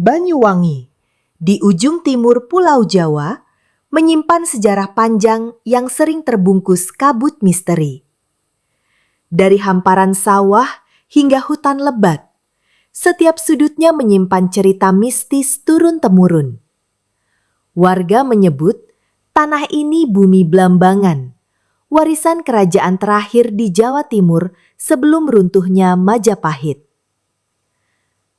Banyuwangi, di ujung timur Pulau Jawa, menyimpan sejarah panjang yang sering terbungkus kabut misteri. Dari hamparan sawah hingga hutan lebat, setiap sudutnya menyimpan cerita mistis turun-temurun. Warga menyebut tanah ini bumi Blambangan, warisan kerajaan terakhir di Jawa Timur sebelum runtuhnya Majapahit.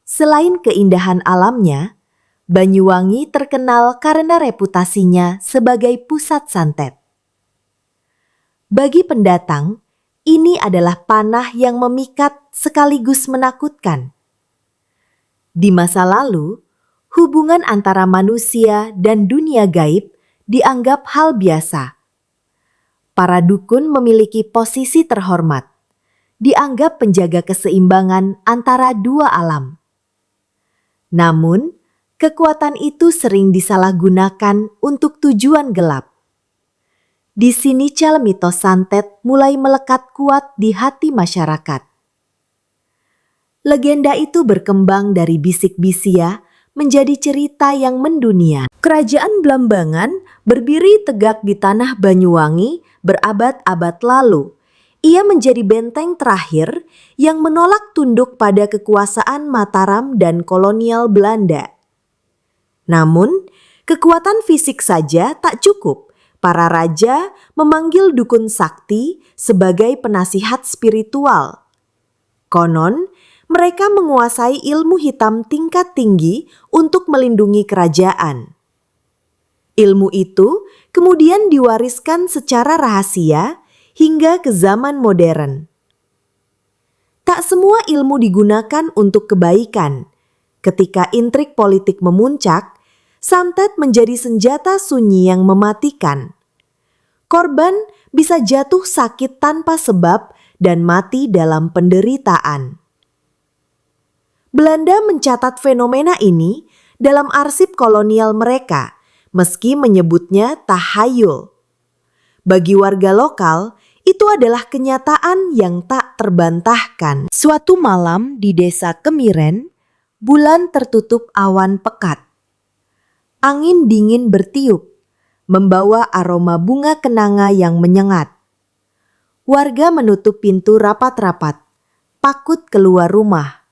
Selain keindahan alamnya, Banyuwangi terkenal karena reputasinya sebagai pusat santet. Bagi pendatang, ini adalah panah yang memikat sekaligus menakutkan. Di masa lalu, hubungan antara manusia dan dunia gaib dianggap hal biasa. Para dukun memiliki posisi terhormat, dianggap penjaga keseimbangan antara dua alam. Namun, kekuatan itu sering disalahgunakan untuk tujuan gelap. Di sini mitos santet mulai melekat kuat di hati masyarakat. Legenda itu berkembang dari bisik-bisia menjadi cerita yang mendunia. Kerajaan Blambangan berdiri tegak di tanah Banyuwangi berabad-abad lalu. Ia menjadi benteng terakhir yang menolak tunduk pada kekuasaan Mataram dan kolonial Belanda. Namun, kekuatan fisik saja tak cukup. Para raja memanggil dukun sakti sebagai penasihat spiritual. Konon, mereka menguasai ilmu hitam tingkat tinggi untuk melindungi kerajaan. Ilmu itu kemudian diwariskan secara rahasia hingga ke zaman modern. Tak semua ilmu digunakan untuk kebaikan. Ketika intrik politik memuncak, santet menjadi senjata sunyi yang mematikan. Korban bisa jatuh sakit tanpa sebab dan mati dalam penderitaan. Belanda mencatat fenomena ini dalam arsip kolonial mereka, meski menyebutnya tahayul. Bagi warga lokal, itu adalah kenyataan yang tak terbantahkan. Suatu malam di desa Kemiren, bulan tertutup awan pekat. Angin dingin bertiup, membawa aroma bunga kenanga yang menyengat. Warga menutup pintu rapat-rapat, takut keluar rumah.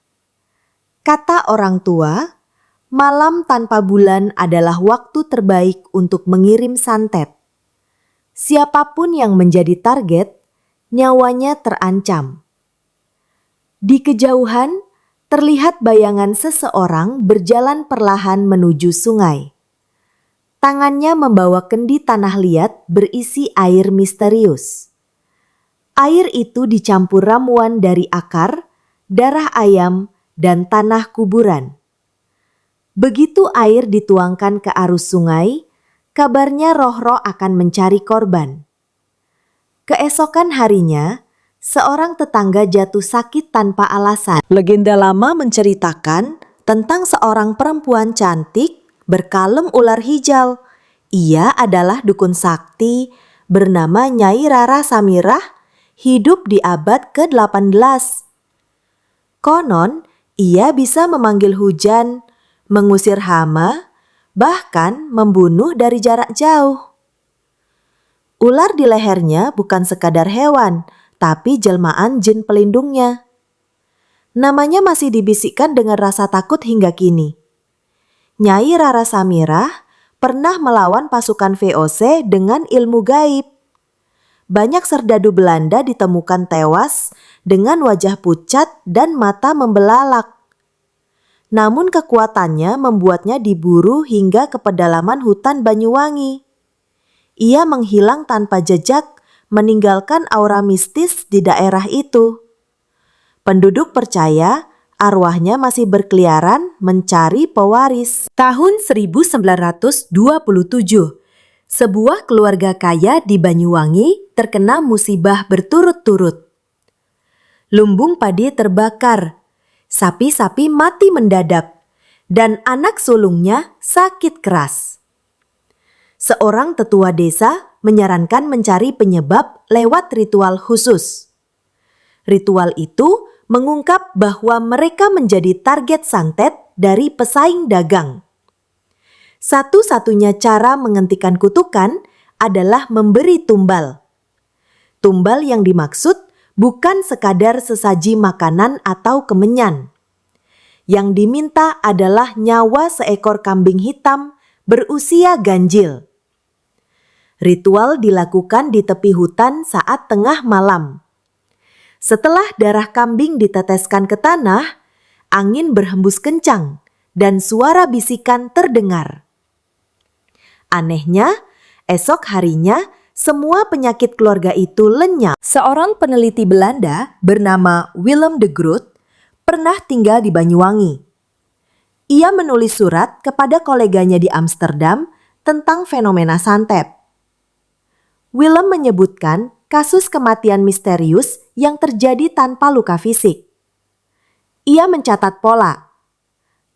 Kata orang tua, malam tanpa bulan adalah waktu terbaik untuk mengirim santet. Siapapun yang menjadi target, nyawanya terancam. Di kejauhan, terlihat bayangan seseorang berjalan perlahan menuju sungai. Tangannya membawa kendi tanah liat berisi air misterius. Air itu dicampur ramuan dari akar, darah ayam, dan tanah kuburan. Begitu air dituangkan ke arus sungai, kabarnya roh-roh akan mencari korban. Keesokan harinya, seorang tetangga jatuh sakit tanpa alasan. Legenda lama menceritakan tentang seorang perempuan cantik berkalem ular hijau. Ia adalah dukun sakti bernama Nyai Rara Samirah, hidup di abad ke-18. Konon, ia bisa memanggil hujan, mengusir hama, bahkan membunuh dari jarak jauh. Ular di lehernya bukan sekadar hewan, tapi jelmaan jin pelindungnya. Namanya masih dibisikkan dengan rasa takut hingga kini. Nyai Rara Samirah pernah melawan pasukan VOC dengan ilmu gaib. Banyak serdadu Belanda ditemukan tewas dengan wajah pucat dan mata membelalak. Namun kekuatannya membuatnya diburu hingga ke pedalaman hutan Banyuwangi. Ia menghilang tanpa jejak, meninggalkan aura mistis di daerah itu. Penduduk percaya arwahnya masih berkeliaran mencari pewaris. Tahun 1927, sebuah keluarga kaya di Banyuwangi terkena musibah berturut-turut. Lumbung padi terbakar, sapi-sapi mati mendadak, dan anak sulungnya sakit keras. Seorang tetua desa menyarankan mencari penyebab lewat ritual khusus. Ritual itu mengungkap bahwa mereka menjadi target santet dari pesaing dagang. Satu-satunya cara menghentikan kutukan adalah memberi tumbal. Tumbal yang dimaksud bukan sekadar sesaji makanan atau kemenyan. Yang diminta adalah nyawa seekor kambing hitam berusia ganjil. Ritual dilakukan di tepi hutan saat tengah malam. Setelah darah kambing diteteskan ke tanah, angin berhembus kencang dan suara bisikan terdengar. Anehnya, esok harinya semua penyakit keluarga itu lenyap. Seorang peneliti Belanda bernama Willem de Groot pernah tinggal di Banyuwangi. Ia menulis surat kepada koleganya di Amsterdam tentang fenomena santet. Willem menyebutkan kasus kematian misterius yang terjadi tanpa luka fisik. Ia mencatat pola.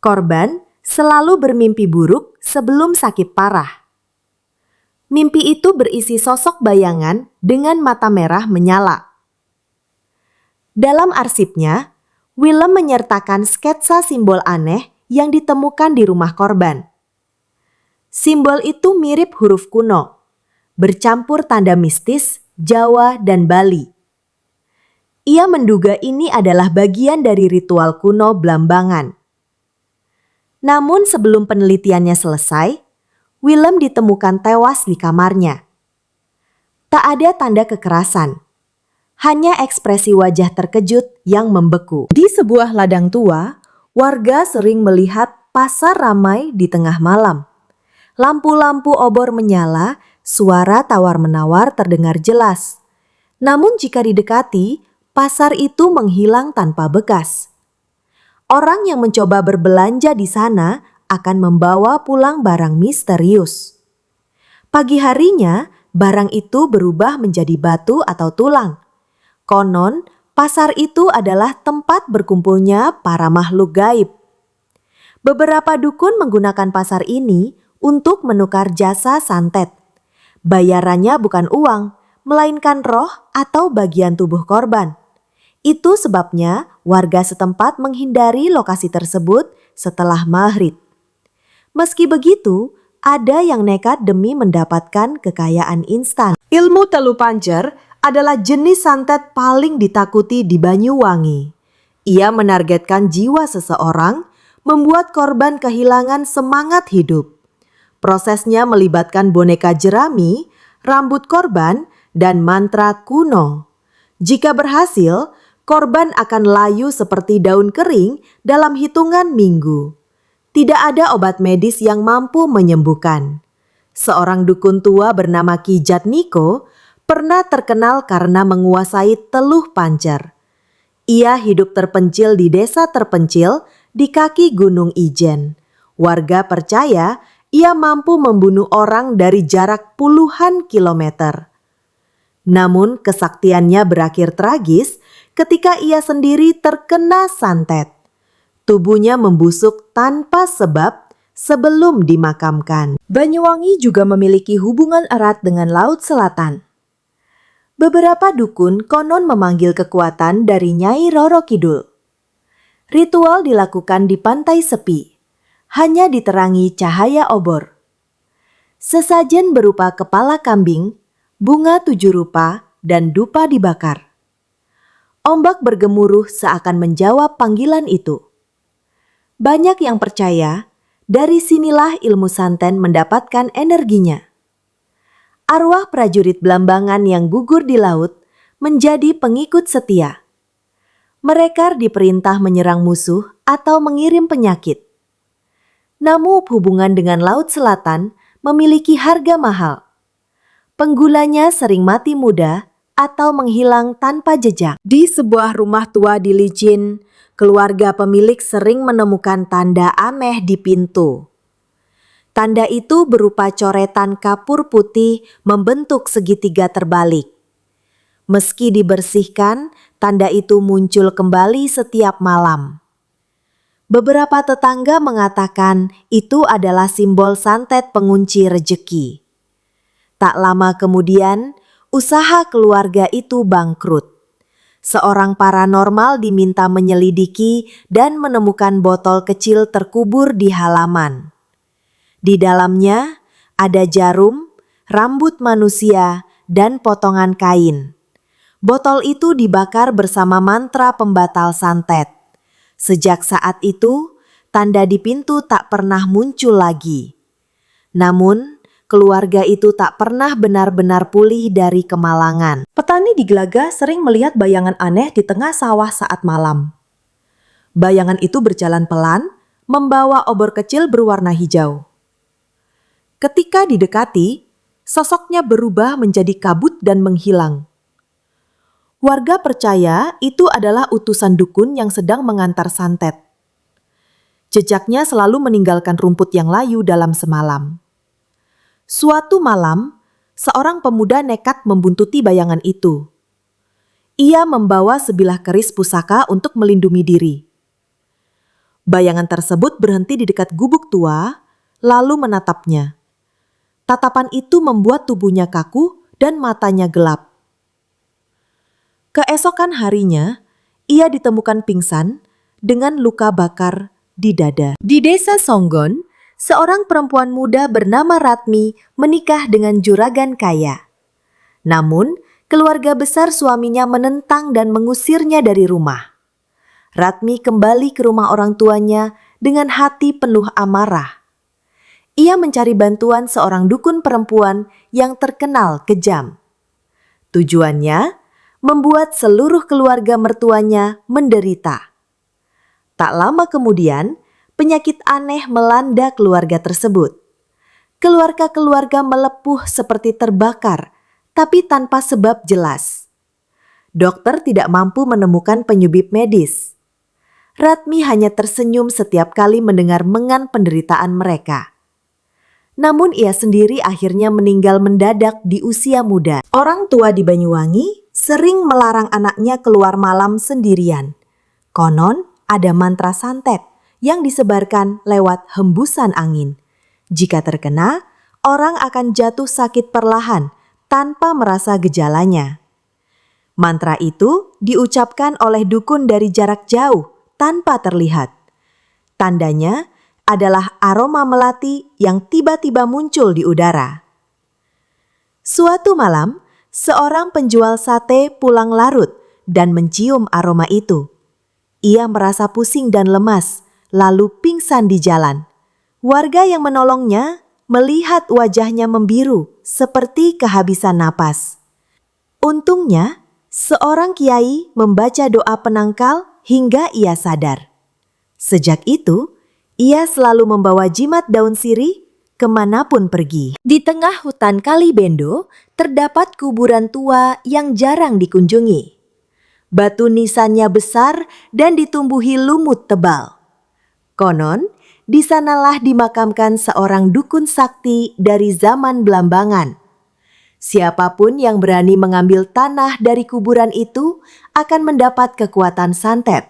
Korban selalu bermimpi buruk sebelum sakit parah. Mimpi itu berisi sosok bayangan dengan mata merah menyala. Dalam arsipnya, Willem menyertakan sketsa simbol aneh yang ditemukan di rumah korban. Simbol itu mirip huruf kuno, bercampur tanda mistis Jawa dan Bali. Ia menduga ini adalah bagian dari ritual kuno Blambangan. Namun sebelum penelitiannya selesai, Willem ditemukan tewas di kamarnya. Tak ada tanda kekerasan, hanya ekspresi wajah terkejut yang membeku. Di sebuah ladang tua, warga sering melihat pasar ramai di tengah malam. Lampu-lampu obor menyala, suara tawar-menawar terdengar jelas. Namun jika didekati, pasar itu menghilang tanpa bekas. Orang yang mencoba berbelanja di sana akan membawa pulang barang misterius. Pagi harinya, barang itu berubah menjadi batu atau tulang. Konon, pasar itu adalah tempat berkumpulnya para makhluk gaib. Beberapa dukun menggunakan pasar ini untuk menukar jasa santet. Bayarannya bukan uang, melainkan roh atau bagian tubuh korban. Itu sebabnya warga setempat menghindari lokasi tersebut setelah maghrib. Meski begitu, ada yang nekat demi mendapatkan kekayaan instan. Ilmu telu pancer adalah jenis santet paling ditakuti di Banyuwangi. Ia menargetkan jiwa seseorang, membuat korban kehilangan semangat hidup. Prosesnya melibatkan boneka jerami, rambut korban, dan mantra kuno. Jika berhasil, korban akan layu seperti daun kering dalam hitungan minggu. Tidak ada obat medis yang mampu menyembuhkan. Seorang dukun tua bernama Ki Jatniko pernah terkenal karena menguasai teluh pancer. Ia hidup terpencil di desa terpencil di kaki Gunung Ijen. Warga percaya ia mampu membunuh orang dari jarak puluhan kilometer. Namun kesaktiannya berakhir tragis ketika ia sendiri terkena santet. Tubuhnya membusuk tanpa sebab sebelum dimakamkan. Banyuwangi juga memiliki hubungan erat dengan Laut Selatan. Beberapa dukun konon memanggil kekuatan dari Nyai Roro Kidul. Ritual dilakukan di pantai sepi, hanya diterangi cahaya obor. Sesajen berupa kepala kambing, bunga 7 rupa, dan dupa dibakar. Ombak bergemuruh seakan menjawab panggilan itu. Banyak yang percaya, dari sinilah ilmu santet mendapatkan energinya. Arwah prajurit Blambangan yang gugur di laut menjadi pengikut setia. Mereka diperintah menyerang musuh atau mengirim penyakit. Namun hubungan dengan Laut Selatan memiliki harga mahal. Penggulanya sering mati muda atau menghilang tanpa jejak. Di sebuah rumah tua di Licin, keluarga pemilik sering menemukan tanda aneh di pintu. Tanda itu berupa coretan kapur putih membentuk segitiga terbalik. Meski dibersihkan, tanda itu muncul kembali setiap malam. Beberapa tetangga mengatakan itu adalah simbol santet pengunci rejeki. Tak lama kemudian, usaha keluarga itu bangkrut. seorang paranormal diminta menyelidiki dan menemukan botol kecil terkubur di halaman. Di dalamnya ada jarum, rambut manusia, dan potongan kain. Botol itu dibakar bersama mantra pembatal santet. Sejak saat itu, tanda di pintu tak pernah muncul lagi. Namun, keluarga itu tak pernah benar-benar pulih dari kemalangan. Petani di Glaga sering melihat bayangan aneh di tengah sawah saat malam. Bayangan itu berjalan pelan, membawa obor kecil berwarna hijau. Ketika didekati, sosoknya berubah menjadi kabut dan menghilang. Warga percaya itu adalah utusan dukun yang sedang mengantar santet. Jejaknya selalu meninggalkan rumput yang layu dalam semalam. Suatu malam, seorang pemuda nekat membuntuti bayangan itu. Ia membawa sebilah keris pusaka untuk melindungi diri. Bayangan tersebut berhenti di dekat gubuk tua, lalu menatapnya. Tatapan itu membuat tubuhnya kaku dan matanya gelap. Keesokan harinya, ia ditemukan pingsan dengan luka bakar di dada. Di desa Songgon, seorang perempuan muda bernama Ratmi menikah dengan juragan kaya. Namun, keluarga besar suaminya menentang dan mengusirnya dari rumah. Ratmi kembali ke rumah orang tuanya dengan hati penuh amarah. Ia mencari bantuan seorang dukun perempuan yang terkenal kejam. Tujuannya, membuat seluruh keluarga mertuanya menderita. Tak lama kemudian, penyakit aneh melanda keluarga tersebut. Keluarga-keluarga melepuh seperti terbakar, tapi tanpa sebab jelas. Dokter tidak mampu menemukan penyebab medis. Ratmi hanya tersenyum setiap kali mendengar mengan penderitaan mereka. Namun ia sendiri akhirnya meninggal mendadak di usia muda. Orang tua di Banyuwangi sering melarang anaknya keluar malam sendirian. Konon ada mantra santet yang disebarkan lewat hembusan angin. Jika terkena, orang akan jatuh sakit perlahan tanpa merasa gejalanya. Mantra itu diucapkan oleh dukun dari jarak jauh tanpa terlihat. Tandanya adalah aroma melati yang tiba-tiba muncul di udara. Suatu malam, seorang penjual sate pulang larut dan mencium aroma itu. Ia merasa pusing dan lemas, lalu pingsan di jalan. Warga yang menolongnya melihat wajahnya membiru seperti kehabisan napas. Untungnya, seorang kiai membaca doa penangkal hingga ia sadar. Sejak itu, ia selalu membawa jimat daun sirih kemanapun pergi. Di tengah hutan Kalibendo, terdapat kuburan tua yang jarang dikunjungi. Batu nisannya besar dan ditumbuhi lumut tebal. Konon, di sanalah dimakamkan seorang dukun sakti dari zaman Belambangan. Siapapun yang berani mengambil tanah dari kuburan itu akan mendapat kekuatan santet.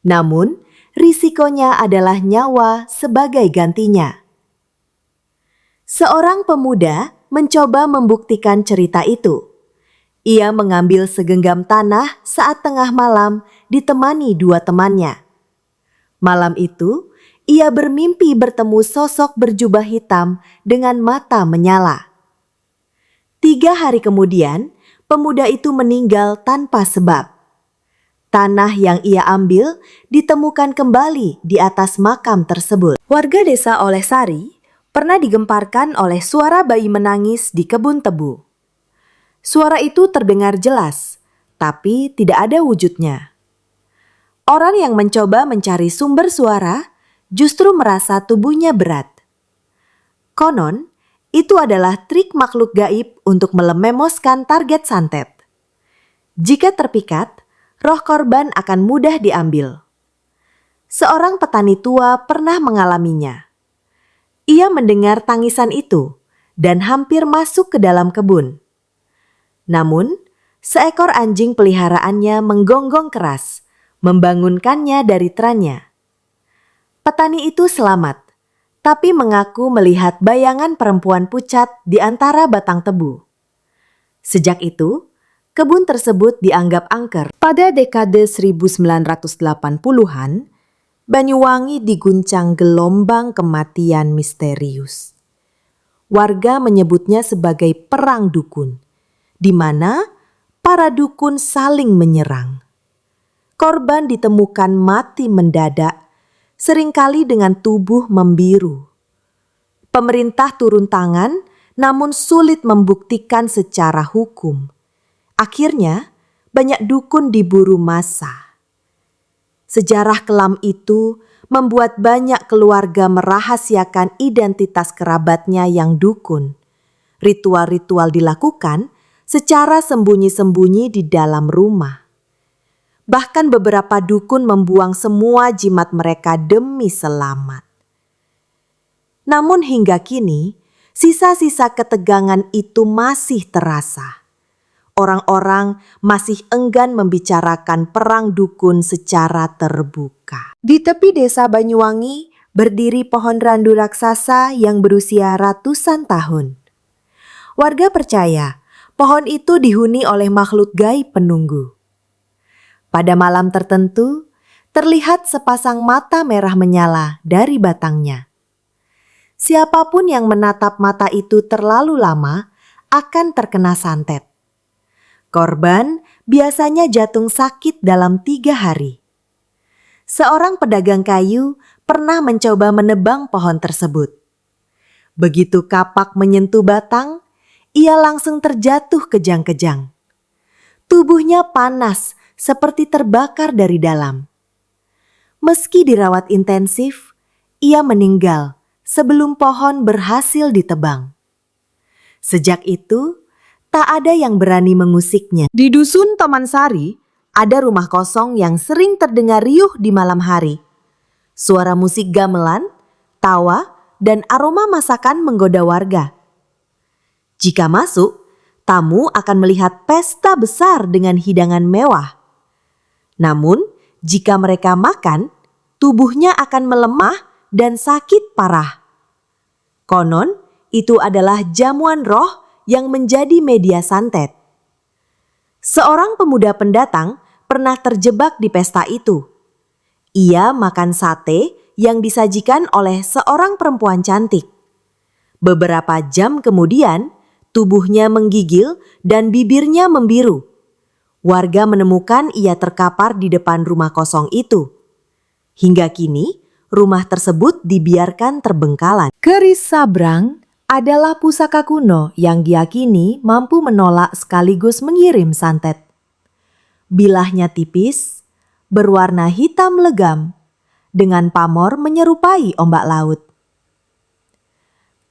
Namun, risikonya adalah nyawa sebagai gantinya. Seorang pemuda mencoba membuktikan cerita itu. Ia mengambil segenggam tanah saat tengah malam ditemani dua temannya. Malam itu, ia bermimpi bertemu sosok berjubah hitam dengan mata menyala. 3 hari kemudian, pemuda itu meninggal tanpa sebab. Tanah yang ia ambil ditemukan kembali di atas makam tersebut. Warga desa Olehsari pernah digemparkan oleh suara bayi menangis di kebun tebu. Suara itu terdengar jelas, tapi tidak ada wujudnya. Orang yang mencoba mencari sumber suara justru merasa tubuhnya berat. Konon, itu adalah trik makhluk gaib untuk melememoskan target santet. Jika terpikat, roh korban akan mudah diambil. Seorang petani tua pernah mengalaminya. Ia mendengar tangisan itu dan hampir masuk ke dalam kebun. Namun, seekor anjing peliharaannya menggonggong keras, membangunkannya dari terannya. Petani itu selamat, tapi mengaku melihat bayangan perempuan pucat di antara batang tebu. Sejak itu, kebun tersebut dianggap angker. Pada dekade 1980-an, Banyuwangi diguncang gelombang kematian misterius. Warga menyebutnya sebagai perang dukun, di mana para dukun saling menyerang. Korban ditemukan mati mendadak, seringkali dengan tubuh membiru. Pemerintah turun tangan, namun sulit membuktikan secara hukum. Akhirnya, banyak dukun diburu massa. Sejarah kelam itu membuat banyak keluarga merahasiakan identitas kerabatnya yang dukun. Ritual-ritual dilakukan secara sembunyi-sembunyi di dalam rumah. Bahkan beberapa dukun membuang semua jimat mereka demi selamat. Namun hingga kini, sisa-sisa ketegangan itu masih terasa. Orang-orang masih enggan membicarakan perang dukun secara terbuka. Di tepi desa Banyuwangi berdiri pohon randu raksasa yang berusia ratusan tahun. Warga percaya pohon itu dihuni oleh makhluk gaib penunggu. Pada malam tertentu, terlihat sepasang mata merah menyala dari batangnya. Siapapun yang menatap mata itu terlalu lama akan terkena santet. Korban biasanya jatuh sakit dalam 3 hari. Seorang pedagang kayu pernah mencoba menebang pohon tersebut. Begitu kapak menyentuh batang, ia langsung terjatuh kejang-kejang. Tubuhnya panas seperti terbakar dari dalam. Meski dirawat intensif, ia meninggal sebelum pohon berhasil ditebang. Sejak itu, tak ada yang berani mengusiknya. Di dusun Tamansari, ada rumah kosong yang sering terdengar riuh di malam hari. Suara musik gamelan, tawa, dan aroma masakan menggoda warga. Jika masuk, tamu akan melihat pesta besar dengan hidangan mewah. Namun, jika mereka makan, tubuhnya akan melemah dan sakit parah. Konon, itu adalah jamuan roh yang menjadi media santet. Seorang pemuda pendatang pernah terjebak di pesta itu. Ia makan sate yang disajikan oleh seorang perempuan cantik. Beberapa jam kemudian, tubuhnya menggigil dan bibirnya membiru. Warga menemukan ia terkapar di depan rumah kosong itu. Hingga kini, rumah tersebut dibiarkan terbengkalai. Keris Sabrang adalah pusaka kuno yang diyakini mampu menolak sekaligus mengirim santet. Bilahnya tipis, berwarna hitam legam, dengan pamor menyerupai ombak laut.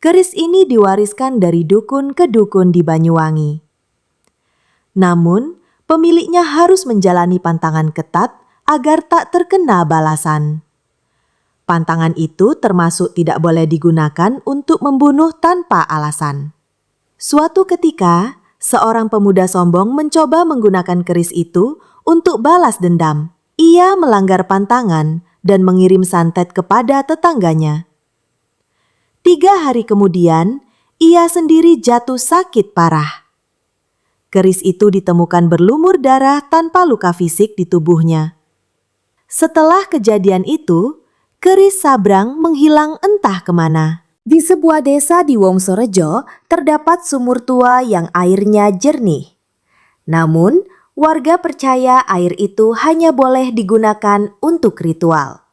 Keris ini diwariskan dari dukun ke dukun di Banyuwangi. Namun, pemiliknya harus menjalani pantangan ketat agar tak terkena balasan. Pantangan itu termasuk tidak boleh digunakan untuk membunuh tanpa alasan. Suatu ketika, seorang pemuda sombong mencoba menggunakan keris itu untuk balas dendam. Ia melanggar pantangan dan mengirim santet kepada tetangganya. 3 hari kemudian, ia sendiri jatuh sakit parah. Keris itu ditemukan berlumur darah tanpa luka fisik di tubuhnya. Setelah kejadian itu, keris Sabrang menghilang entah kemana. Di sebuah desa di Wongsorejo terdapat sumur tua yang airnya jernih. Namun, warga percaya air itu hanya boleh digunakan untuk ritual.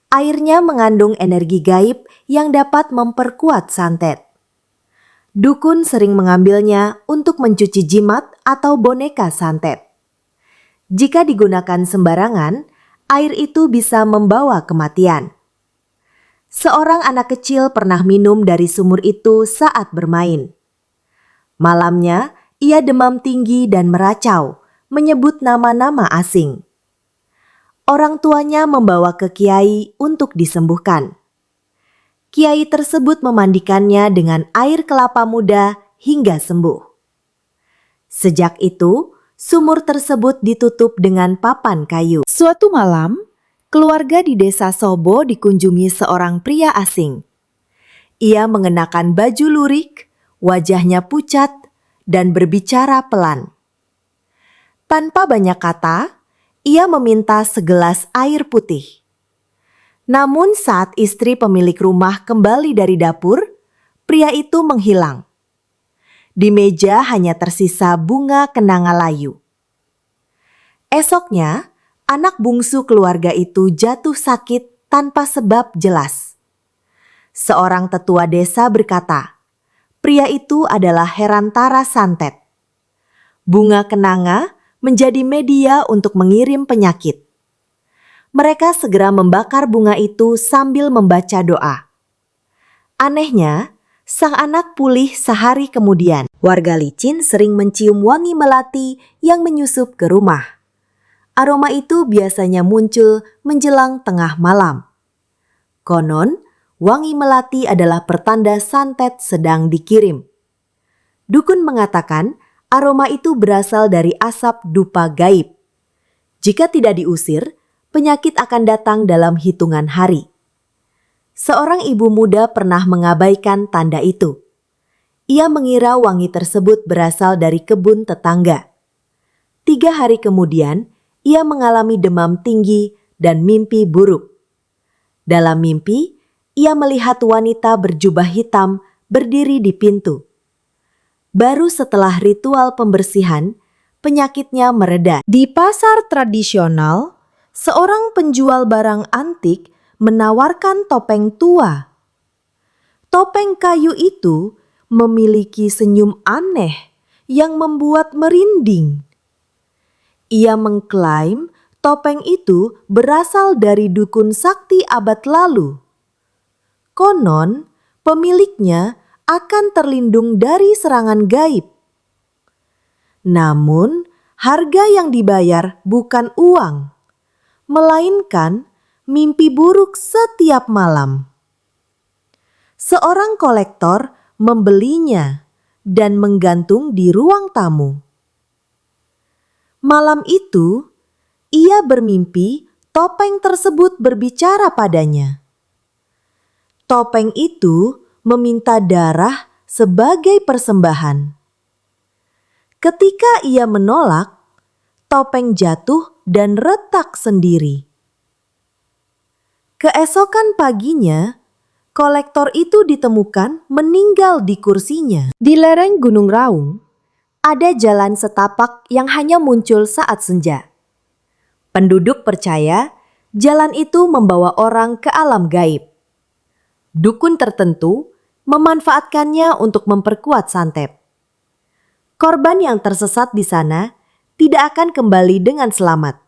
Airnya mengandung energi gaib yang dapat memperkuat santet. Dukun sering mengambilnya untuk mencuci jimat atau boneka santet. Jika digunakan sembarangan, air itu bisa membawa kematian. Seorang anak kecil pernah minum dari sumur itu saat bermain. Malamnya, ia demam tinggi dan meracau, menyebut nama-nama asing. Orang tuanya membawa ke kiai untuk disembuhkan. Kiai tersebut memandikannya dengan air kelapa muda hingga sembuh. Sejak itu, sumur tersebut ditutup dengan papan kayu. Suatu malam, keluarga di desa Sobo dikunjungi seorang pria asing. Ia mengenakan baju lurik, wajahnya pucat, dan berbicara pelan. Tanpa banyak kata, ia meminta segelas air putih. Namun saat istri pemilik rumah kembali dari dapur, pria itu menghilang. Di meja hanya tersisa bunga kenanga layu. Esoknya, anak bungsu keluarga itu jatuh sakit tanpa sebab jelas. Seorang tetua desa berkata, pria itu adalah Herantara Santet. Bunga kenanga menjadi media untuk mengirim penyakit. Mereka segera membakar bunga itu sambil membaca doa. Anehnya, sang anak pulih sehari kemudian. Warga licin sering mencium wangi melati yang menyusup ke rumah. Aroma itu biasanya muncul menjelang tengah malam. Konon, wangi melati adalah pertanda santet sedang dikirim. Dukun mengatakan aroma itu berasal dari asap dupa gaib. Jika tidak diusir, penyakit akan datang dalam hitungan hari. Seorang ibu muda pernah mengabaikan tanda itu. Ia mengira wangi tersebut berasal dari kebun tetangga. 3 hari kemudian, ia mengalami demam tinggi dan mimpi buruk. Dalam mimpi, ia melihat wanita berjubah hitam berdiri di pintu. Baru setelah ritual pembersihan, penyakitnya mereda. Di pasar tradisional, seorang penjual barang antik menawarkan topeng tua. Topeng kayu itu memiliki senyum aneh yang membuat merinding. Ia mengklaim topeng itu berasal dari dukun sakti abad lalu. Konon, pemiliknya akan terlindung dari serangan gaib. Namun, harga yang dibayar bukan uang, melainkan mimpi buruk setiap malam. Seorang kolektor membelinya dan menggantung di ruang tamu. Malam itu, ia bermimpi topeng tersebut berbicara padanya. Topeng itu meminta darah sebagai persembahan. Ketika ia menolak, topeng jatuh dan retak sendiri. Keesokan paginya, kolektor itu ditemukan meninggal di kursinya. Di lereng Gunung Raung, ada jalan setapak yang hanya muncul saat senja. Penduduk percaya jalan itu membawa orang ke alam gaib. Dukun tertentu memanfaatkannya untuk memperkuat santet. Korban yang tersesat di sana tidak akan kembali dengan selamat,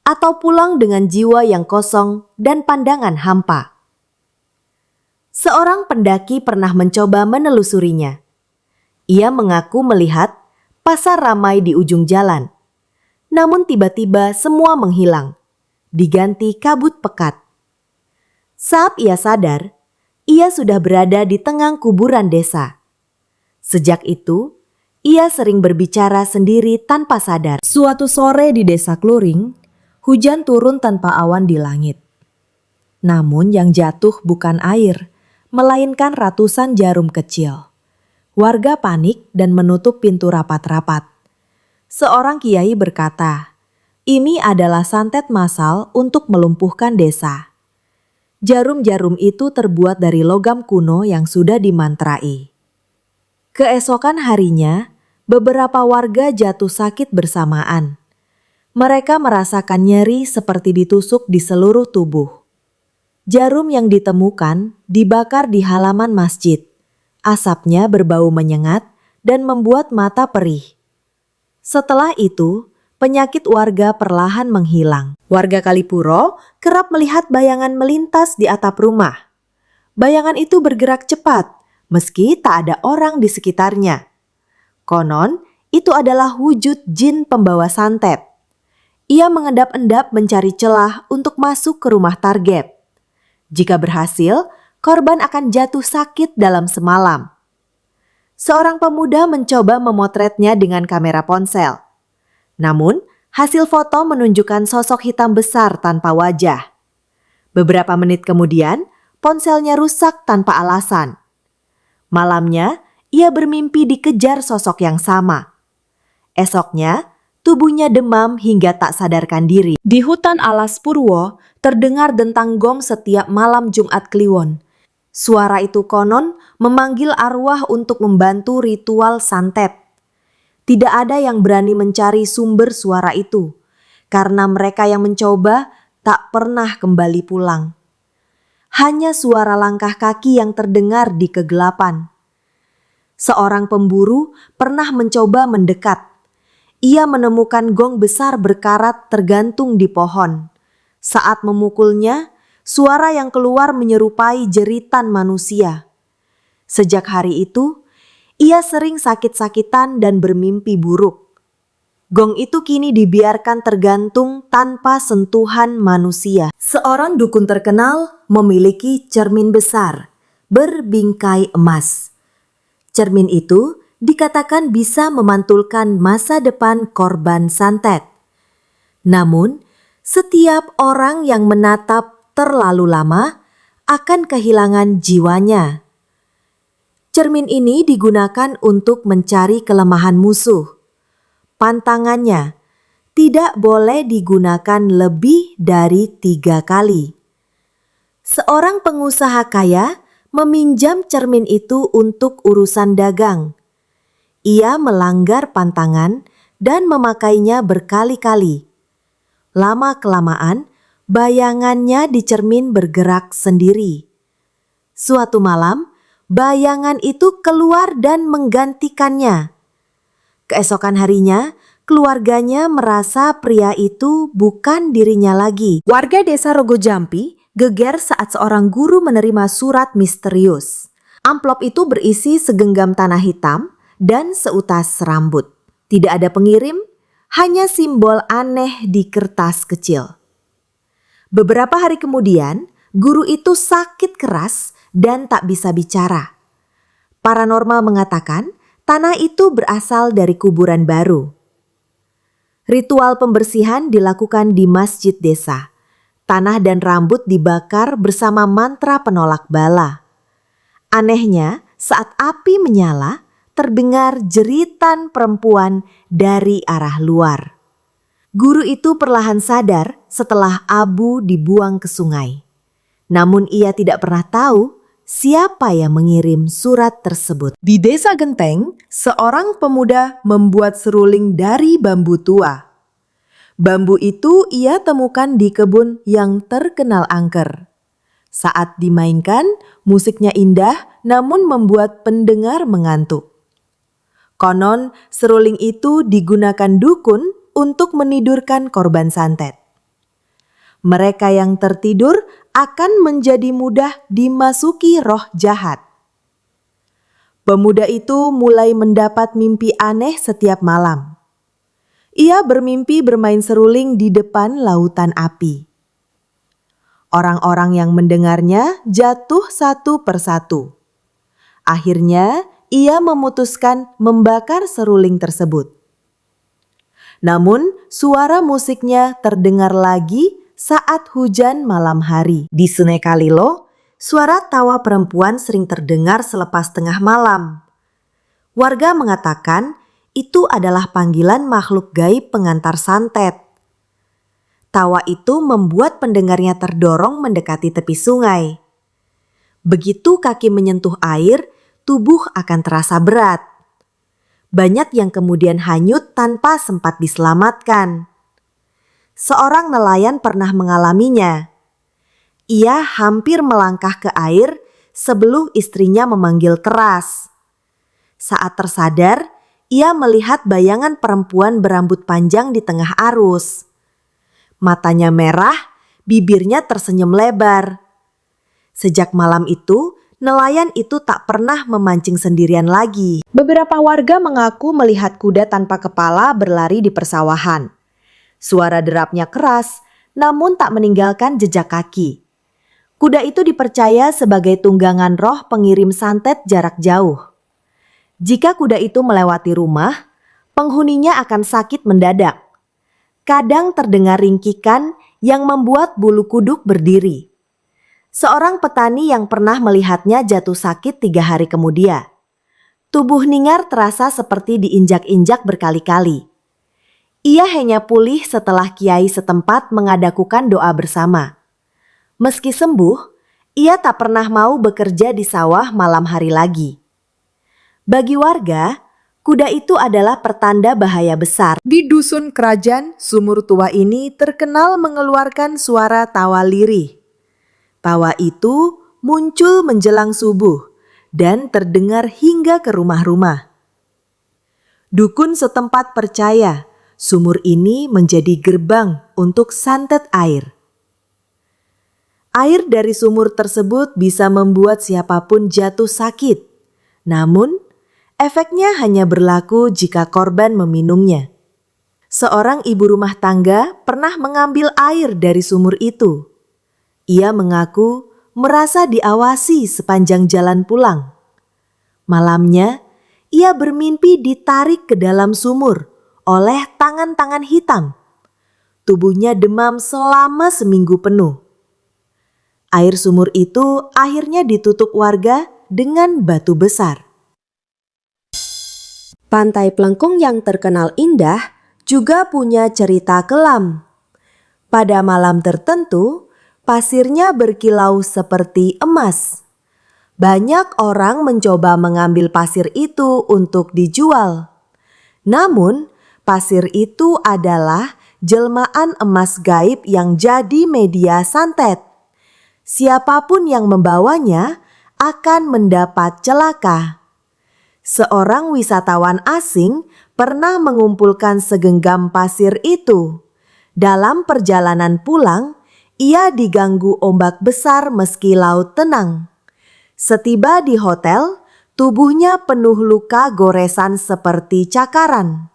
atau pulang dengan jiwa yang kosong dan pandangan hampa. Seorang pendaki pernah mencoba menelusurinya. Ia mengaku melihat pasar ramai di ujung jalan. Namun tiba-tiba semua menghilang, diganti kabut pekat. Saat ia sadar, ia sudah berada di tengah kuburan desa. Sejak itu, ia sering berbicara sendiri tanpa sadar. Suatu sore di desa Kluring, hujan turun tanpa awan di langit. Namun yang jatuh bukan air, melainkan ratusan jarum kecil. Warga panik dan menutup pintu rapat-rapat. Seorang kiai berkata, ini adalah santet massal untuk melumpuhkan desa. Jarum-jarum itu terbuat dari logam kuno yang sudah dimantrai. Keesokan harinya, beberapa warga jatuh sakit bersamaan. Mereka merasakan nyeri seperti ditusuk di seluruh tubuh. Jarum yang ditemukan dibakar di halaman masjid. Asapnya berbau menyengat dan membuat mata perih. Setelah itu, penyakit warga perlahan menghilang. Warga Kalipuro kerap melihat bayangan melintas di atap rumah. Bayangan itu bergerak cepat, meski tak ada orang di sekitarnya. Konon, itu adalah wujud jin pembawa santet. Ia mengendap-endap mencari celah untuk masuk ke rumah target. Jika berhasil, korban akan jatuh sakit dalam semalam. Seorang pemuda mencoba memotretnya dengan kamera ponsel. Namun, hasil foto menunjukkan sosok hitam besar tanpa wajah. Beberapa menit kemudian, ponselnya rusak tanpa alasan. Malamnya, ia bermimpi dikejar sosok yang sama. Esoknya, tubuhnya demam hingga tak sadarkan diri. Di hutan alas Purwo, terdengar dentang gong setiap malam Jumat Kliwon. Suara itu konon memanggil arwah untuk membantu ritual santet. Tidak ada yang berani mencari sumber suara itu, karena mereka yang mencoba tak pernah kembali pulang. Hanya suara langkah kaki yang terdengar di kegelapan. Seorang pemburu pernah mencoba mendekat. Ia menemukan gong besar berkarat tergantung di pohon. Saat memukulnya, suara yang keluar menyerupai jeritan manusia. Sejak hari itu, ia sering sakit-sakitan dan bermimpi buruk. Gong itu kini dibiarkan tergantung tanpa sentuhan manusia. Seorang dukun terkenal memiliki cermin besar, berbingkai emas. Cermin itu dikatakan bisa memantulkan masa depan korban santet. Namun, setiap orang yang menatap terlalu lama akan kehilangan jiwanya. Cermin ini digunakan untuk mencari kelemahan musuh. Pantangannya, tidak boleh digunakan lebih dari 3 kali. Seorang pengusaha kaya meminjam cermin itu untuk urusan dagang. Ia melanggar pantangan dan memakainya berkali-kali. Lama-kelamaan, bayangannya di cermin bergerak sendiri. Suatu malam, bayangan itu keluar dan menggantikannya. Keesokan harinya, keluarganya merasa pria itu bukan dirinya lagi. Warga desa Rogojampi geger saat seorang guru menerima surat misterius. Amplop itu berisi segenggam tanah hitam dan seutas rambut. Tidak ada pengirim, hanya simbol aneh di kertas kecil. Beberapa hari kemudian, guru itu sakit keras dan tak bisa bicara. Paranormal mengatakan tanah itu berasal dari kuburan baru. Ritual pembersihan dilakukan di masjid desa. Tanah dan rambut dibakar bersama mantra penolak bala. Anehnya, saat api menyala, terdengar jeritan perempuan dari arah luar. Guru itu perlahan sadar setelah abu dibuang ke sungai. Namun ia tidak pernah tahu siapa yang mengirim surat tersebut. Di desa Genteng, seorang pemuda membuat seruling dari bambu tua. Bambu itu ia temukan di kebun yang terkenal angker. Saat dimainkan, musiknya indah namun membuat pendengar mengantuk. Konon, seruling itu digunakan dukun untuk menidurkan korban santet. Mereka yang tertidur akan menjadi mudah dimasuki roh jahat. Pemuda itu mulai mendapat mimpi aneh setiap malam. Ia bermimpi bermain seruling di depan lautan api. Orang-orang yang mendengarnya jatuh satu persatu. Akhirnya, ia memutuskan membakar seruling tersebut. Namun, suara musiknya terdengar lagi saat hujan malam hari. Di Sungai Kalilo, suara tawa perempuan sering terdengar selepas tengah malam. Warga mengatakan itu adalah panggilan makhluk gaib pengantar santet. Tawa itu membuat pendengarnya terdorong mendekati tepi sungai. Begitu kaki menyentuh air, tubuh akan terasa berat. Banyak yang kemudian hanyut tanpa sempat diselamatkan. Seorang nelayan pernah mengalaminya. Ia hampir melangkah ke air sebelum istrinya memanggil keras. Saat tersadar, ia melihat bayangan perempuan berambut panjang di tengah arus. Matanya merah, bibirnya tersenyum lebar. Sejak malam itu, nelayan itu tak pernah memancing sendirian lagi. Beberapa warga mengaku melihat kuda tanpa kepala berlari di persawahan. Suara derapnya keras, namun tak meninggalkan jejak kaki. Kuda itu dipercaya sebagai tunggangan roh pengirim santet jarak jauh. Jika kuda itu melewati rumah, penghuninya akan sakit mendadak. Kadang terdengar ringkikan yang membuat bulu kuduk berdiri. Seorang petani yang pernah melihatnya jatuh sakit 3 hari kemudian. Tubuh Ningar terasa seperti diinjak-injak berkali-kali. Ia hanya pulih setelah kiai setempat mengadakan doa bersama. Meski sembuh, ia tak pernah mau bekerja di sawah malam hari lagi. Bagi warga, kuda itu adalah pertanda bahaya besar. Di dusun kerajaan, sumur tua ini terkenal mengeluarkan suara tawa lirih. Tawa itu muncul menjelang subuh dan terdengar hingga ke rumah-rumah. Dukun setempat percaya sumur ini menjadi gerbang untuk santet air. Air dari sumur tersebut bisa membuat siapapun jatuh sakit. Namun, efeknya hanya berlaku jika korban meminumnya. Seorang ibu rumah tangga pernah mengambil air dari sumur itu. Ia mengaku merasa diawasi sepanjang jalan pulang. Malamnya, ia bermimpi ditarik ke dalam sumur oleh tangan-tangan hitam. Tubuhnya demam selama seminggu penuh. Air sumur itu akhirnya ditutup warga dengan batu besar. Pantai Plengkung yang terkenal indah juga punya cerita kelam. Pada malam tertentu, pasirnya berkilau seperti emas. Banyak orang mencoba mengambil pasir itu untuk dijual. Namun, pasir itu adalah jelmaan emas gaib yang jadi media santet. Siapapun yang membawanya akan mendapat celaka. Seorang wisatawan asing pernah mengumpulkan segenggam pasir itu. Dalam perjalanan pulang, ia diganggu ombak besar meski laut tenang. Setiba di hotel, tubuhnya penuh luka goresan seperti cakaran.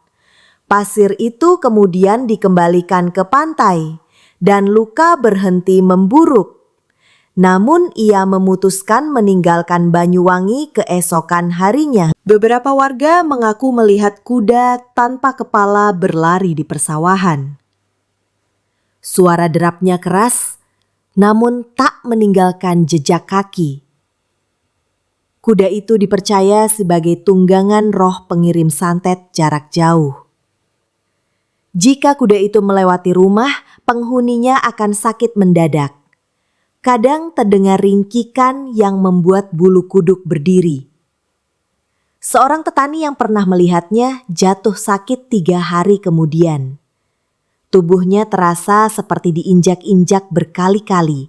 Pasir itu kemudian dikembalikan ke pantai dan luka berhenti memburuk. Namun ia memutuskan meninggalkan Banyuwangi keesokan harinya. Beberapa warga mengaku melihat kuda tanpa kepala berlari di persawahan. Suara derapnya keras, namun tak meninggalkan jejak kaki. Kuda itu dipercaya sebagai tunggangan roh pengirim santet jarak jauh. Jika kuda itu melewati rumah, penghuninya akan sakit mendadak. Kadang terdengar ringkikan yang membuat bulu kuduk berdiri. Seorang petani yang pernah melihatnya jatuh sakit 3 hari kemudian. Tubuhnya terasa seperti diinjak-injak berkali-kali.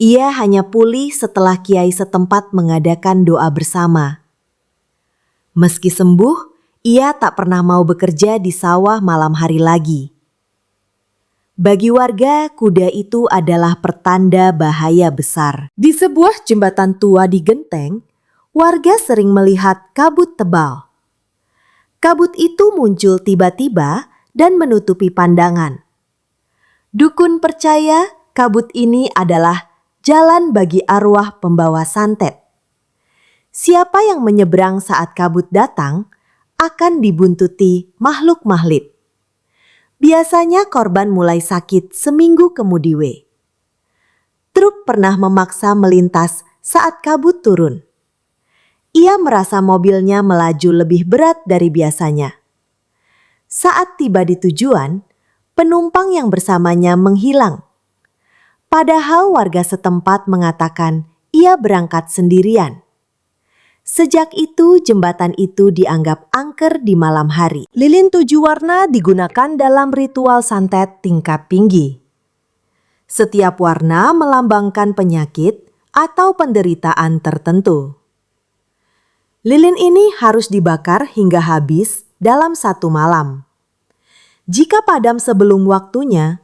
Ia hanya pulih setelah kiai setempat mengadakan doa bersama. Meski sembuh, ia tak pernah mau bekerja di sawah malam hari lagi. Bagi warga, kuda itu adalah pertanda bahaya besar. Di sebuah jembatan tua di Genteng, warga sering melihat kabut tebal. Kabut itu muncul tiba-tiba dan menutupi pandangan. Dukun percaya kabut ini adalah jalan bagi arwah pembawa santet. Siapa yang menyeberang saat kabut datang akan dibuntuti makhluk mahlit. Biasanya korban mulai sakit seminggu kemudian. Truk pernah memaksa melintas saat kabut turun. Ia merasa mobilnya melaju lebih berat dari biasanya. Saat tiba di tujuan, penumpang yang bersamanya menghilang. Padahal warga setempat mengatakan ia berangkat sendirian. Sejak itu jembatan itu dianggap angker di malam hari. Lilin 7 warna digunakan dalam ritual santet tingkat tinggi. Setiap warna melambangkan penyakit atau penderitaan tertentu. Lilin ini harus dibakar hingga habis dalam 1 malam. Jika padam sebelum waktunya,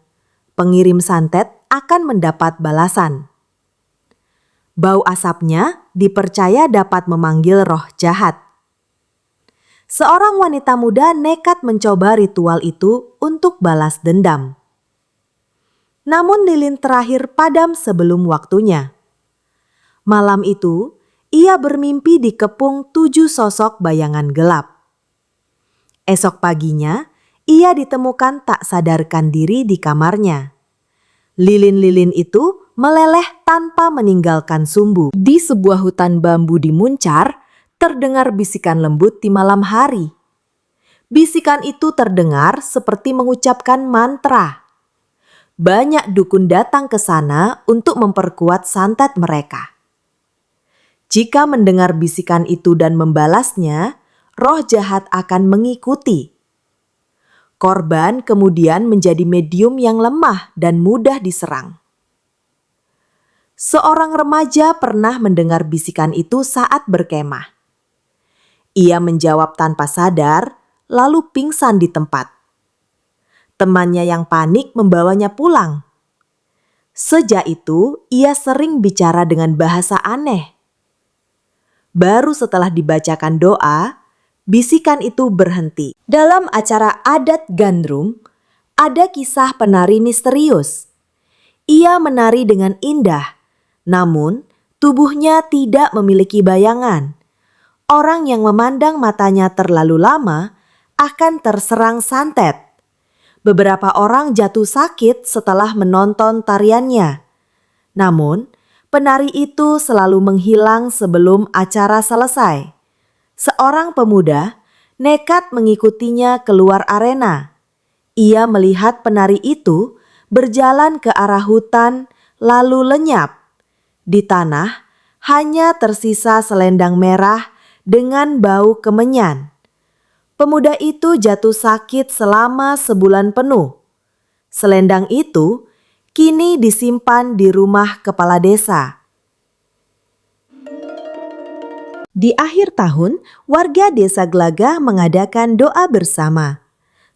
pengirim santet akan mendapat balasan. Bau asapnya dipercaya dapat memanggil roh jahat. Seorang wanita muda nekat mencoba ritual itu untuk balas dendam. Namun lilin terakhir padam sebelum waktunya. Malam itu, ia bermimpi dikepung 7 sosok bayangan gelap. Esok paginya, ia ditemukan tak sadarkan diri di kamarnya. Lilin-lilin itu meleleh tanpa meninggalkan sumbu. Di sebuah hutan bambu di Muncar, terdengar bisikan lembut di malam hari. Bisikan itu terdengar seperti mengucapkan mantra. Banyak dukun datang ke sana untuk memperkuat santet mereka. Jika mendengar bisikan itu dan membalasnya, roh jahat akan mengikuti. Korban kemudian menjadi medium yang lemah dan mudah diserang. Seorang remaja pernah mendengar bisikan itu saat berkemah. Ia menjawab tanpa sadar, lalu pingsan di tempat. Temannya yang panik membawanya pulang. Sejak itu, ia sering bicara dengan bahasa aneh. Baru setelah dibacakan doa, bisikan itu berhenti. Dalam acara adat Gandrung, ada kisah penari misterius. Ia menari dengan indah, namun tubuhnya tidak memiliki bayangan. Orang yang memandang matanya terlalu lama akan terserang santet. Beberapa orang jatuh sakit setelah menonton tariannya. Namun, penari itu selalu menghilang sebelum acara selesai. Seorang pemuda nekat mengikutinya keluar arena. Ia melihat penari itu berjalan ke arah hutan lalu lenyap. Di tanah hanya tersisa selendang merah dengan bau kemenyan. Pemuda itu jatuh sakit selama sebulan penuh. Selendang itu kini disimpan di rumah kepala desa. Di akhir tahun, warga desa Glagah mengadakan doa bersama.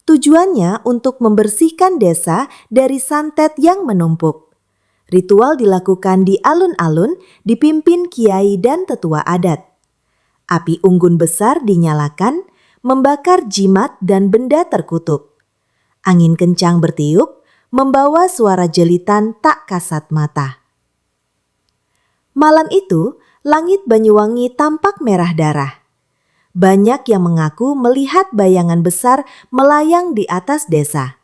Tujuannya untuk membersihkan desa dari santet yang menumpuk. Ritual dilakukan di alun-alun dipimpin kiai dan tetua adat. Api unggun besar dinyalakan, membakar jimat dan benda terkutuk. Angin kencang bertiup, membawa suara jelitan tak kasat mata. Malam itu, langit Banyuwangi tampak merah darah. Banyak yang mengaku melihat bayangan besar melayang di atas desa.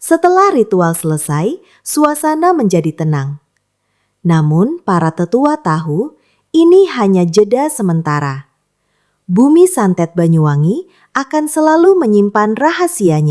Setelah ritual selesai, suasana menjadi tenang. Namun, para tetua tahu ini hanya jeda sementara. Bumi santet Banyuwangi akan selalu menyimpan rahasianya.